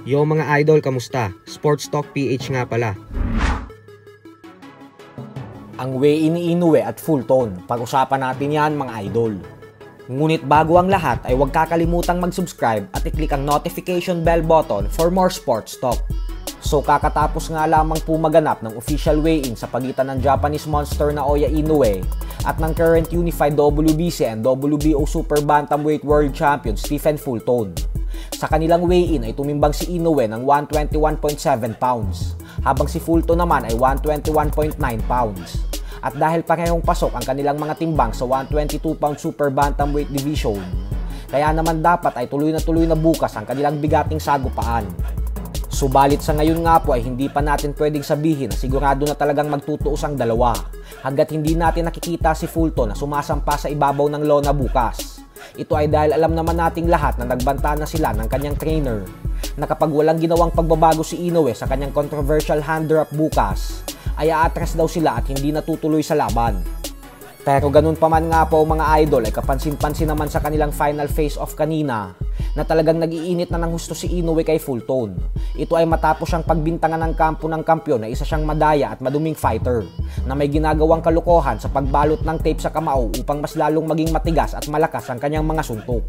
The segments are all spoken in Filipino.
Yo mga idol, kamusta? Sports Talk PH nga pala. Ang weigh-in ni Inoue at Fulton, pag-usapan natin yan mga idol. Ngunit bago ang lahat ay huwag kakalimutang mag-subscribe at i-click ang notification bell button for more sports talk. So kakatapos nga lamang po maganap ng official weigh-in sa pagitan ng Japanese monster na Naoya Inoue at ng current unified WBC and WBO Super Bantamweight World Champion Stephen Fulton. Sa kanilang weigh-in ay tumimbang si Inoue ng 121.7 pounds, habang si Fulton naman ay 121.9 pounds. At dahil parehong pasok ang kanilang mga timbang sa 122-pound Super Bantamweight Division, kaya naman dapat ay tuloy na bukas ang kanilang bigating sagupaan. Subalit sa ngayon nga po ay hindi pa natin pwedeng sabihin na sigurado na talagang magtutuos ang dalawa, hanggat hindi natin nakikita si Fulton na sumasampa sa ibabaw ng lona bukas. Ito ay dahil alam naman nating lahat na nagbanta na sila ng kanyang trainer na kapag walang ginawang pagbabago si Inoue sa kanyang controversial hand drop bukas, ay aatras daw sila at hindi natutuloy sa laban. Pero ganun pa man nga po mga idol ay kapansin-pansin naman sa kanilang final face-off kanina na talagang nag-iinit na ng husto si Inoue kay Fulton. Ito ay matapos siyang pagbintangan ng kampo ng kampyon na isa siyang madaya at maduming fighter na may ginagawang kalokohan sa pagbalot ng tape sa kamao upang mas lalong maging matigas at malakas ang kanyang mga suntok.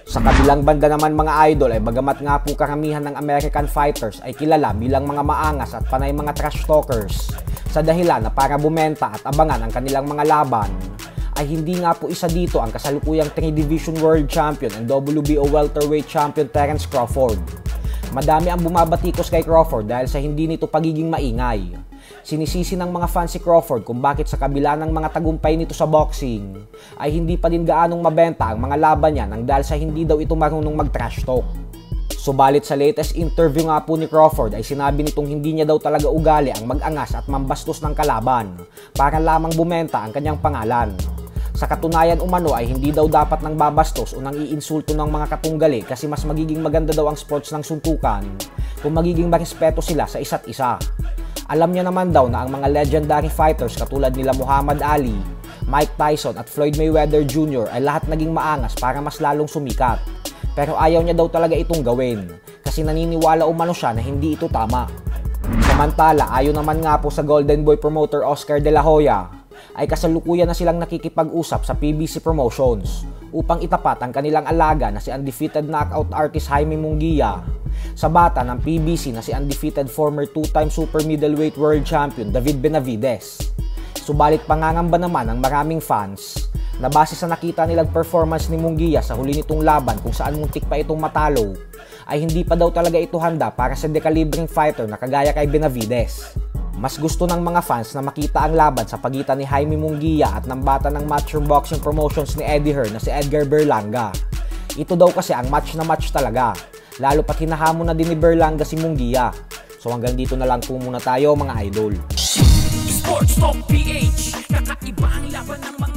Sa kabilang banda naman mga idol ay bagamat nga po karamihan ng American fighters ay kilala bilang mga maangas at panay mga trash talkers sa dahilan na para bumenta at abangan ang kanilang mga laban, ay hindi nga po isa dito ang kasalukuyang 3-division world champion and WBO welterweight champion Terence Crawford. Madami ang bumabatikos kay Crawford dahil sa hindi nito pagiging maingay. Sinisisi ng mga fans si Crawford kung bakit sa kabila ng mga tagumpay nito sa boxing ay hindi pa din gaanong mabenta ang mga laban niya nang dahil sa hindi daw ito marunong mag-trash talk. Subalit sa latest interview nga po ni Crawford ay sinabi nitong hindi niya daw talaga ugali ang mag-angas at mambastos ng kalaban para lamang bumenta ang kanyang pangalan. Sa katunayan umano ay hindi daw dapat nang babastos o nang iinsulto ng mga katunggali kasi mas magiging maganda daw ang sports ng suntukan kung magiging marespeto sila sa isa't isa. Alam niya naman daw na ang mga legendary fighters katulad nila Muhammad Ali, Mike Tyson at Floyd Mayweather Jr. ay lahat naging maangas para mas lalong sumikat. Pero ayaw niya daw talaga itong gawin kasi naniniwala umano siya na hindi ito tama. Samantala, ayon naman nga po sa Golden Boy promoter Oscar De La Hoya, ay kasalukuyan na silang nakikipag-usap sa PBC Promotions upang itapat ang kanilang alaga na si undefeated knockout artist Jaime Munguia sa bata ng PBC na si undefeated former 2-time super middleweight world champion David Benavides. Subalit pangangamba naman ng maraming fans na base sa nakita nilang performance ni Munguia sa huli nitong laban kung saan muntik pa itong matalo, ay hindi pa daw talaga ito handa para sa dekalibreng fighter na kagaya kay Benavides. Mas gusto ng mga fans na makita ang laban sa pagitan ni Jaime Munguia at ng bata ng Matchroom Boxing Promotions ni Eddie Hearn na si Edgar Berlanga. Ito daw kasi ang match na match talaga, lalo pat hinahamon na din ni Berlanga si Munguia. So hanggang dito na lang po muna tayo mga idol. Sports Talk PH, kakaibang laban ng